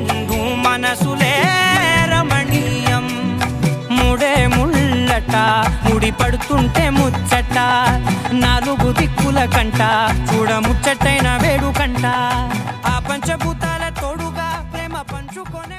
రెండు మనసులే రమణీయం ముడే ముళ్ళట ముడి పడుతుంటే ముచ్చట నాలుగు దిక్కుల కంట చూడ ముచ్చటైన వేడుకంట ఆ పంచభూతాల తోడుగా ప్రేమ పంచుకొనే